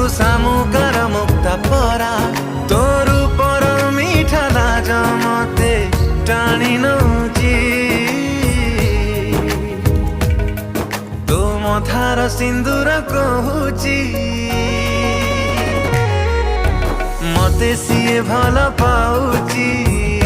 सामुकार मुक्ता परा तोर पर मीठा लाज मते टाणी नौची तो मथार सिंदूर कहूची मते सिए भल पाउची।